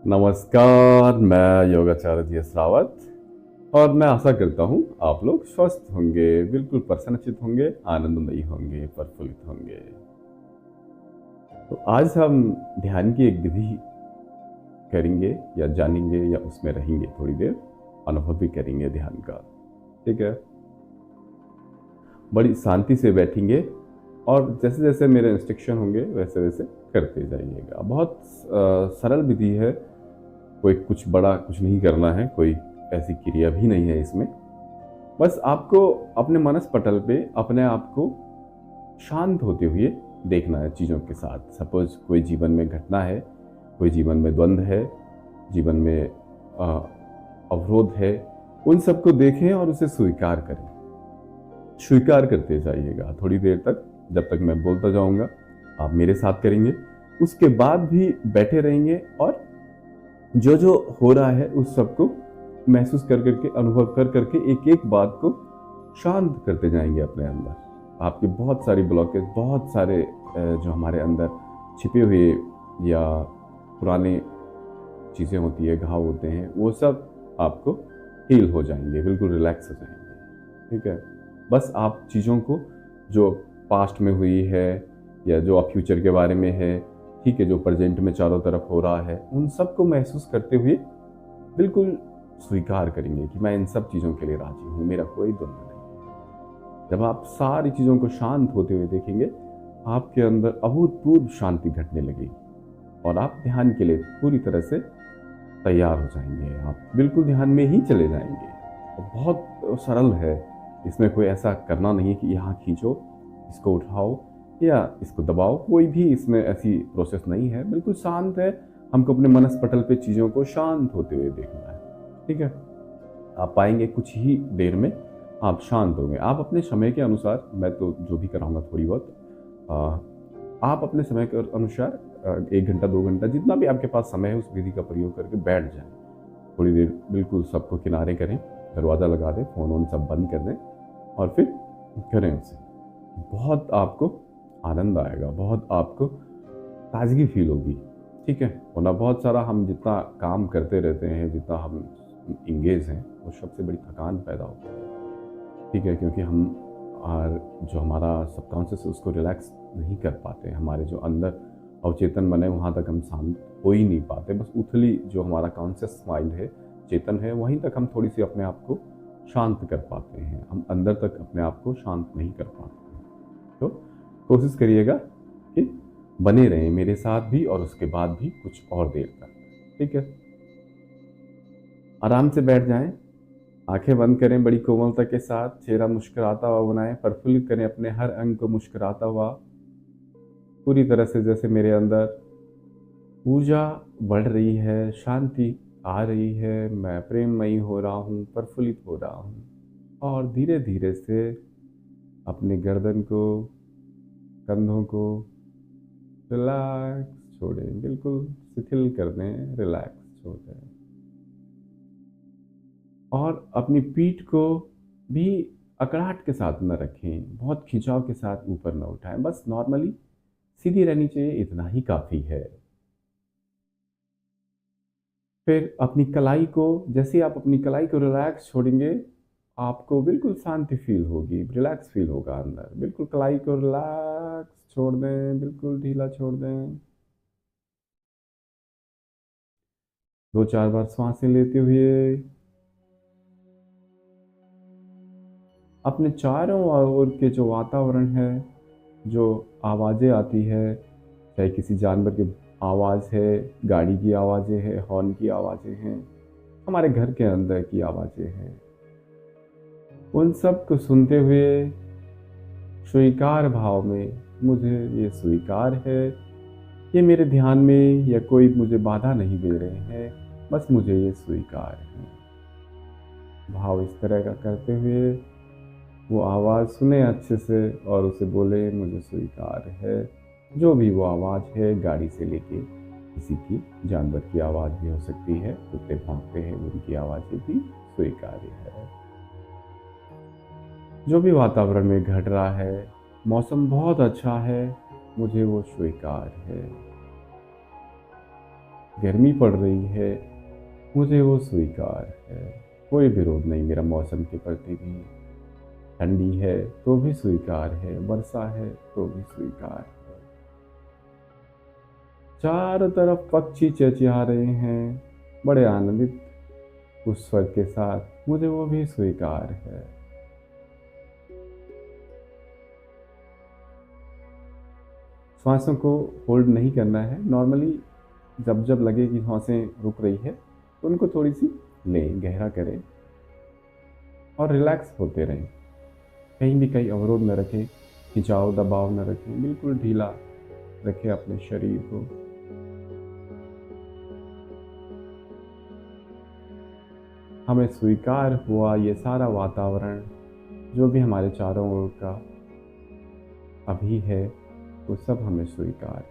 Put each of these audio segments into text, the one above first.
नमस्कार, मैं योगाचार्य जी रावत और मैं आशा करता हूँ आप लोग स्वस्थ होंगे, बिल्कुल प्रसन्नचित होंगे, आनंदमयी होंगे, प्रफुल्लित होंगे। तो आज हम ध्यान की एक विधि करेंगे या जानेंगे या उसमें रहेंगे थोड़ी देर, अनुभव भी करेंगे ध्यान का। ठीक है, बड़ी शांति से बैठेंगे और जैसे जैसे मेरे इंस्ट्रक्शन होंगे वैसे वैसे करते जाइएगा। बहुत सरल विधि है, कोई कुछ बड़ा कुछ नहीं करना है, कोई ऐसी क्रिया भी नहीं है इसमें। बस आपको अपने मनस पटल पे अपने आप को शांत होते हुए देखना है चीज़ों के साथ। सपोज कोई जीवन में घटना है, कोई जीवन में द्वंद्व है, जीवन में अवरोध है, उन सबको देखें और उसे स्वीकार करें। स्वीकार करते जाइएगा थोड़ी देर तक, जब तक मैं बोलता जाऊंगा आप मेरे साथ करेंगे। उसके बाद भी बैठे रहेंगे और जो जो हो रहा है उस सबको महसूस कर करके, अनुभव कर करके एक एक बात को शांत करते जाएंगे अपने अंदर। आपके बहुत सारी ब्लॉकेज, बहुत सारे जो हमारे अंदर छिपे हुए या पुराने चीज़ें होती है, घाव होते हैं, वो सब आपको हील हो जाएंगे, बिल्कुल रिलैक्स हो जाएंगे। ठीक है, बस आप चीज़ों को जो पास्ट में हुई है या जो आप फ्यूचर के बारे में है, ठीक है, जो प्रेजेंट में चारों तरफ हो रहा है, उन सब को महसूस करते हुए बिल्कुल स्वीकार करेंगे कि मैं इन सब चीज़ों के लिए राजी हूँ, मेरा कोई द्वंद्व नहीं। जब आप सारी चीज़ों को शांत होते हुए देखेंगे, आपके अंदर अभूतपूर्व शांति घटने लगेगी और आप ध्यान के लिए पूरी तरह से तैयार हो जाएंगे। आप बिल्कुल ध्यान में ही चले जाएंगे। बहुत सरल है, इसमें कोई ऐसा करना नहीं है कि यहाँ खींचो, इसको उठाओ या इसको दबाओ, कोई भी इसमें ऐसी प्रोसेस नहीं है। बिल्कुल शांत है, हमको अपने मनस पटल पे चीज़ों को शांत होते हुए देखना है। ठीक है, आप पाएंगे कुछ ही देर में आप शांत होंगे। आप अपने समय के अनुसार, मैं तो जो भी कराऊंगा थोड़ी बहुत, आप अपने समय के अनुसार 1 घंटा 2 घंटा जितना भी आपके पास समय है उस विधि का प्रयोग करके बैठ जाएं। थोड़ी देर बिल्कुल सबको किनारे करें, दरवाज़ा लगा दें, फ़ोन वोन सब बंद कर दें और फिर करें उसे। बहुत आपको आनंद आएगा, बहुत आपको ताजगी फील होगी। ठीक है, वरना बहुत सारा हम जितना काम करते रहते हैं, जितना हम इंगेज हैं, वो सबसे बड़ी थकान पैदा होती है। ठीक है, क्योंकि हम और जो हमारा सबकॉन्शियस है उसको रिलैक्स नहीं कर पाते। हमारे जो अंदर अवचेतन मन है वहाँ तक हम शांत हो ही नहीं पाते। बस उथली जो हमारा कॉन्शियस माइंड है, चेतन है, वहीं तक हम थोड़ी सी अपने आप को शांत कर पाते हैं। हम अंदर तक अपने आप को शांत नहीं कर पाते हैं। तो कोशिश करिएगा कि बने रहें मेरे साथ भी और उसके बाद भी कुछ और देर तक। ठीक है, आराम से बैठ जाएं, आंखें बंद करें, बड़ी कोमलता के साथ चेहरा मुस्कुराता हुआ बनाएं, प्रफुल्लित करें अपने हर अंग को मुस्कुराता हुआ, पूरी तरह से जैसे मेरे अंदर ऊर्जा बढ़ रही है, शांति आ रही है, मैं प्रेममयी हो रहा हूँ, प्रफुल्लित हो रहा हूँ। और धीरे धीरे से अपने गर्दन को, कंधों को रिलैक्स छोड़ें, बिल्कुल शिथिल कर दें, रिलैक्स छोड़ दें। और अपनी पीठ को भी अकड़ाहट के साथ न रखें, बहुत खिंचाव के साथ ऊपर न उठाएं, बस नॉर्मली सीधी रहनी चाहिए, इतना ही काफ़ी है। फिर अपनी कलाई को, जैसे आप अपनी कलाई को रिलैक्स छोड़ेंगे, आपको बिल्कुल शांति फील होगी, रिलैक्स फील होगा अंदर। बिल्कुल कलाई को रिलैक्स छोड़ दें, बिल्कुल ढीला छोड़ दें। 2-4 बार सांसें लेते हुए अपने चारों ओर के जो वातावरण है, जो आवाज़ें आती है, चाहे किसी जानवर की आवाज़ है, गाड़ी की आवाज़ें हैं, हॉर्न की आवाज़ें हैं, हमारे घर के अंदर की आवाज़ें हैं, उन सब को सुनते हुए स्वीकार भाव में, मुझे ये स्वीकार है, ये मेरे ध्यान में या कोई मुझे बाधा नहीं दे रहे हैं, बस मुझे ये स्वीकार है। भाव इस तरह का करते हुए वो आवाज़ सुने अच्छे से और उसे बोले, मुझे स्वीकार है। जो भी वो आवाज़ है, गाड़ी से लेके किसी की जानवर की आवाज़ भी हो सकती है, कुत्ते भौंकते हैं उनकी आवाज़ें भी स्वीकार्य है। जो भी वातावरण में घट रहा है, मौसम बहुत अच्छा है, मुझे वो स्वीकार है। गर्मी पड़ रही है, मुझे वो स्वीकार है। कोई विरोध नहीं मेरा मौसम के प्रति भी। ठंडी है तो भी स्वीकार है, वर्षा है तो भी स्वीकार है। चारों तरफ पक्षी चहचहा रहे हैं बड़े आनंदित उस स्वर के साथ, मुझे वो भी स्वीकार है। श्वासों को होल्ड नहीं करना है। नॉर्मली जब जब लगे कि सांसें रुक रही है तो उनको थोड़ी सी लें, गहरा करें और रिलैक्स होते रहें। कहीं भी कहीं अवरोध न रखें, खिंचाव दबाव न रखें, बिल्कुल ढीला रखें अपने शरीर को। हमें स्वीकार हुआ ये सारा वातावरण जो भी हमारे चारों ओर का अभी है, वो सब हमें स्वीकार।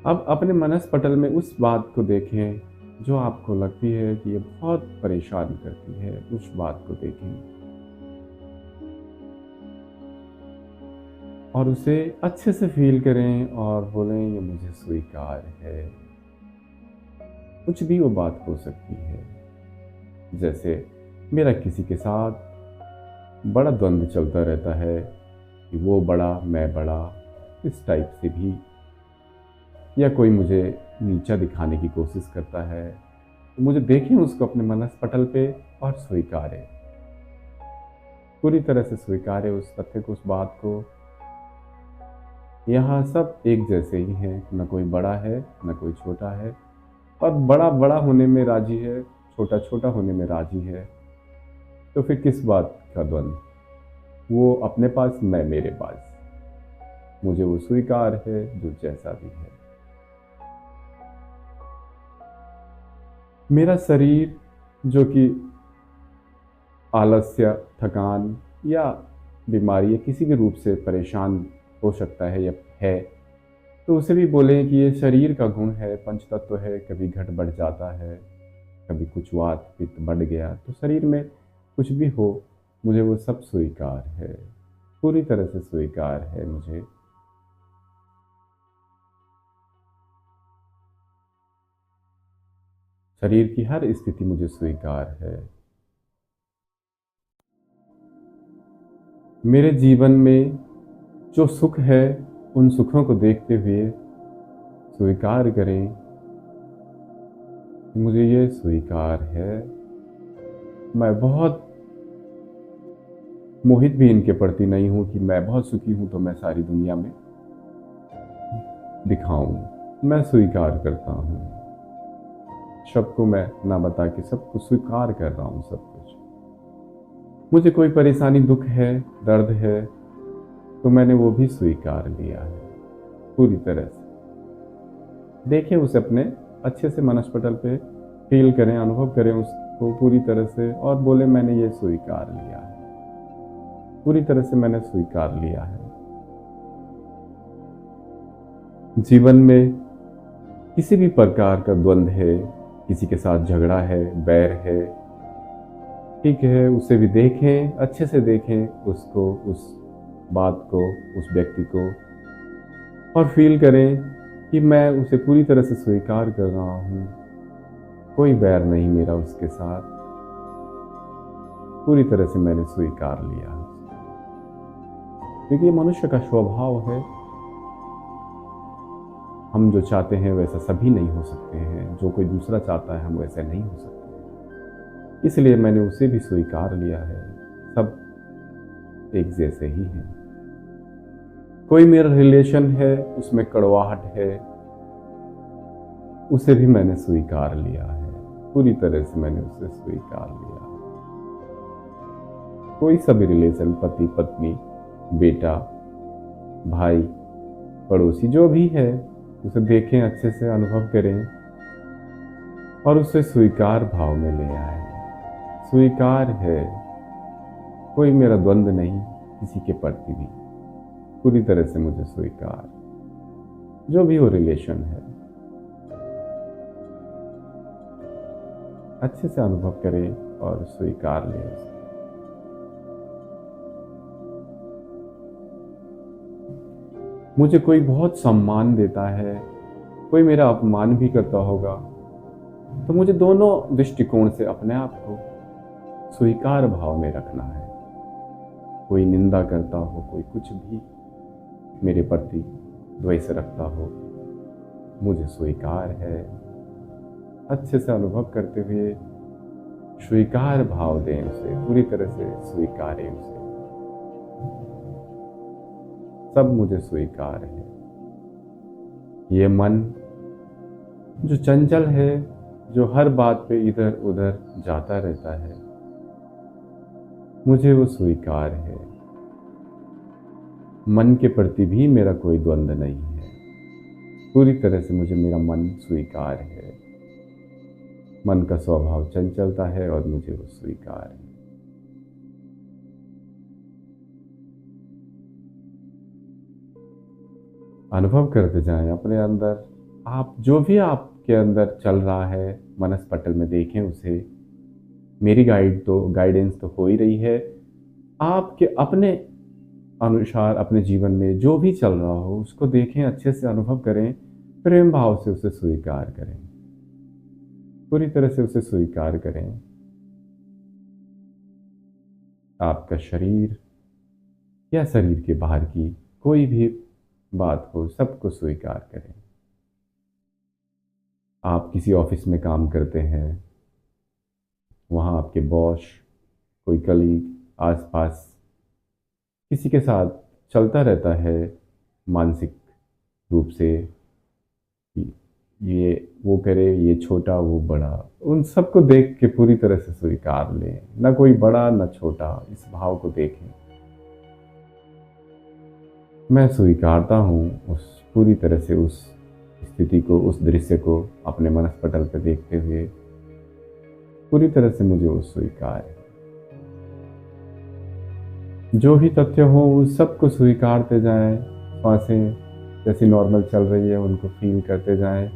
अब अपने मनस पटल में उस बात को देखें जो आपको लगती है कि ये बहुत परेशान करती है, उस बात को देखें और उसे अच्छे से फील करें और बोलें ये मुझे स्वीकार है। कुछ भी वो बात हो सकती है, जैसे मेरा किसी के साथ बड़ा द्वंद्व चलता रहता है कि वो बड़ा मैं बड़ा, इस टाइप से भी, या कोई मुझे नीचा दिखाने की कोशिश करता है, तो मुझे देखें उसको अपने मनस पटल पे और स्वीकारें, पूरी तरह से स्वीकारें उस तथ्य को, उस बात को। यहाँ सब एक जैसे ही हैं, न कोई बड़ा है न कोई छोटा है, और बड़ा बड़ा होने में राजी है, छोटा छोटा होने में राजी है। तो फिर किस बात का द्वंद्व? वो अपने पास, मैं मेरे पास। मुझे वो स्वीकार है जो जैसा भी है। मेरा शरीर जो कि आलस्य, थकान या बीमारी या किसी भी रूप से परेशान हो सकता है या है, तो उसे भी बोलें कि ये शरीर का गुण है, पंचतत्व है, कभी घट बढ़ जाता है, कभी कुछ वात पित्त बढ़ गया, तो शरीर में कुछ भी हो, मुझे वो सब स्वीकार है, पूरी तरह से स्वीकार है मुझे। शरीर की हर स्थिति मुझे स्वीकार है। मेरे जीवन में जो सुख है, उन सुखों को देखते हुए स्वीकार करें, मुझे ये स्वीकार है। मैं बहुत मोहित भी इनके प्रति नहीं हूं कि मैं बहुत सुखी हूं तो मैं सारी दुनिया में दिखाऊं। मैं स्वीकार करता हूं, सबको मैं ना बता के सबको स्वीकार कर रहा हूं सब कुछ। मुझे कोई परेशानी, दुख है, दर्द है, तो मैंने वो भी स्वीकार लिया है पूरी तरह से। देखें उसे अपने अच्छे से मनस्पटल पे, फील करें, अनुभव करें उसको पूरी तरह से और बोले मैंने ये स्वीकार लिया है, पूरी तरह से मैंने स्वीकार लिया है। जीवन में किसी भी प्रकार का द्वंद्व है, किसी के साथ झगड़ा है, बैर है, ठीक है, उसे भी देखें, अच्छे से देखें उसको, उस बात को, उस व्यक्ति को, और फील करें कि मैं उसे पूरी तरह से स्वीकार कर रहा हूँ। कोई बैर नहीं मेरा उसके साथ, पूरी तरह से मैंने स्वीकार लिया, क्योंकि ये मनुष्य का स्वभाव है। हम जो चाहते हैं वैसा सभी नहीं हो सकते हैं, जो कोई दूसरा चाहता है हम वैसे नहीं हो सकते, इसलिए मैंने उसे भी स्वीकार लिया है। सब एक जैसे ही हैं। कोई मेरा रिलेशन है, उसमें कड़वाहट है, उसे भी मैंने स्वीकार लिया है, पूरी तरह से मैंने उसे स्वीकार लिया। कोई सा भी रिलेशन, पति पत्नी, बेटा, भाई, पड़ोसी, जो भी है, उसे देखें, अच्छे से अनुभव करें और उसे स्वीकार भाव में ले आए। स्वीकार है, कोई मेरा द्वंद्व नहीं किसी के प्रति भी, पूरी तरह से मुझे स्वीकार, जो भी वो रिलेशन है। अच्छे से अनुभव करें और स्वीकार लें उसे। मुझे कोई बहुत सम्मान देता है, कोई मेरा अपमान भी करता होगा, तो मुझे दोनों दृष्टिकोण से अपने आप को स्वीकार भाव में रखना है। कोई निंदा करता हो, कोई कुछ भी मेरे प्रति द्वेष रखता हो, मुझे स्वीकार है। अच्छे से अनुभव करते हुए स्वीकार भाव दें उसे, पूरी तरह से स्वीकारें उसे। सब मुझे स्वीकार है। ये मन जो चंचल है, जो हर बात पे इधर उधर जाता रहता है, मुझे वो स्वीकार है। मन के प्रति भी मेरा कोई द्वंद्व नहीं है। पूरी तरह से मुझे मेरा मन स्वीकार है। मन का स्वभाव चंचलता है और मुझे वो स्वीकार है। अनुभव करते जाएं अपने अंदर। आप जो भी आपके अंदर चल रहा है, मनस पटल में देखें उसे। मेरी गाइडेंस तो हो ही रही है। आपके अपने अनुसार अपने जीवन में जो भी चल रहा हो उसको देखें, अच्छे से अनुभव करें, प्रेम भाव से उसे स्वीकार करें, पूरी तरह से उसे स्वीकार करें। आपका शरीर या शरीर के बाहर की कोई भी बात हो, सबको स्वीकार करें। आप किसी ऑफिस में काम करते हैं, वहाँ आपके बॉस, कोई कलीग, आसपास किसी के साथ चलता रहता है मानसिक रूप से, ये वो करे, ये छोटा वो बड़ा, उन सबको देख के पूरी तरह से स्वीकार लें। ना कोई बड़ा ना छोटा, इस भाव को देखें। मैं स्वीकारता हूँ उस पूरी तरह से उस स्थिति को, उस दृश्य को अपने मनस्पटल पर देखते हुए पूरी तरह से मुझे वो स्वीकार है। जो भी तथ्य हो उस सबको स्वीकारते जाएं। सांसें जैसी नॉर्मल चल रही है उनको फील करते जाएं।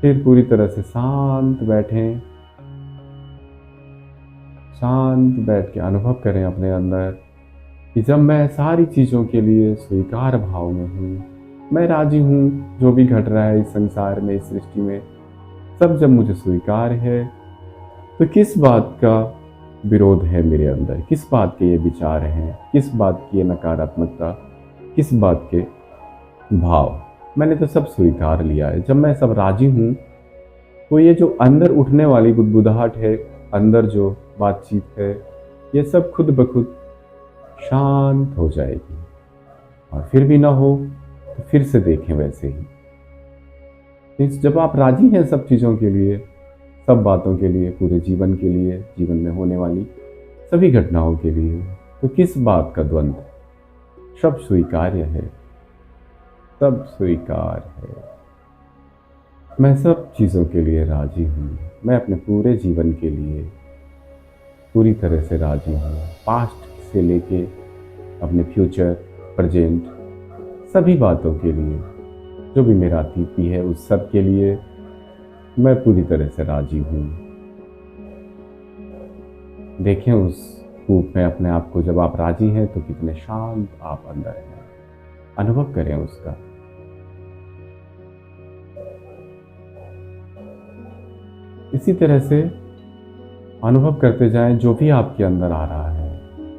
फिर पूरी तरह से शांत बैठें। शांत बैठ के अनुभव करें अपने अंदर कि जब मैं सारी चीज़ों के लिए स्वीकार भाव में हूँ, मैं राजी हूँ जो भी घट रहा है इस संसार में, इस सृष्टि में, सब जब मुझे स्वीकार है, तो किस बात का विरोध है मेरे अंदर, किस बात के ये विचार हैं, किस बात की ये नकारात्मकता, किस बात के भाव, मैंने तो सब स्वीकार लिया है। जब मैं सब राजी हूँ तो ये जो अंदर उठने वाली गुदगुदाहट है, अंदर जो बातचीत है, ये सब खुद ब खुद शांत हो जाएगी। और फिर भी ना हो तो फिर से देखें वैसे ही। जब आप राजी हैं सब चीज़ों के लिए, सब बातों के लिए, पूरे जीवन के लिए, जीवन में होने वाली सभी घटनाओं के लिए, तो किस बात का द्वंद्व? सब स्वीकार्य है, सब स्वीकार है। मैं सब चीज़ों के लिए राजी हूँ। मैं अपने पूरे जीवन के लिए पूरी तरह से राजी हूँ। पास्ट से लेके अपने फ्यूचर, प्रेजेंट, सभी बातों के लिए, जो भी मेरा अतीत भी है उस सब के लिए मैं पूरी तरह से राजी हूँ। देखें उस रूप में अपने आप को, जब आप राजी हैं तो कितने शांत आप अंदर हैं। अनुभव करें उसका। इसी तरह से अनुभव करते जाएं जो भी आपके अंदर आ रहा है।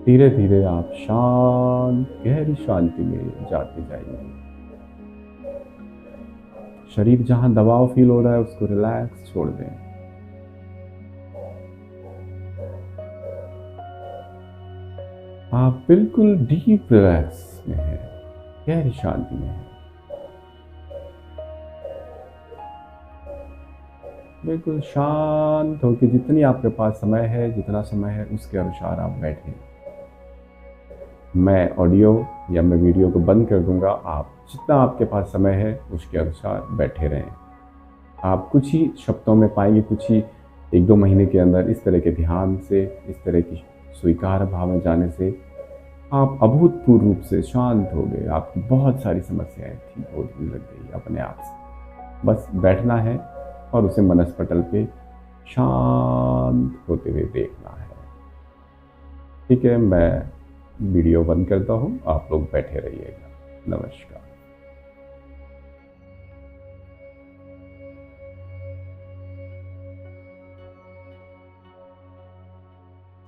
धीरे धीरे आप शांत, गहरी शांति में जाते जाइए। शरीर जहां दबाव फील हो रहा है उसको रिलैक्स छोड़ दें। आप बिल्कुल डीप रिलैक्स में हैं, गहरी शांति में हैं, बिल्कुल शांत होकर जितनी आपके पास समय है, जितना समय है उसके अनुसार आप बैठें। मैं ऑडियो या मैं वीडियो को बंद कर दूंगा। आप जितना आपके पास समय है उसके अनुसार बैठे रहें। आप कुछ ही शब्दों में पाएंगे, कुछ ही 1-2 महीने के अंदर इस तरह के ध्यान से, इस तरह की स्वीकार भाव में जाने से आप अभूतपूर्व रूप से शांत हो गए। आपकी बहुत सारी समस्याएं ठीक होने लग गई अपने आप से। बस बैठना है और उसे मनस्पटल पे शांत होते हुए देखना है। ठीक है, मैं वीडियो बंद करता हूँ, आप लोग बैठे रहिएगा। नमस्कार।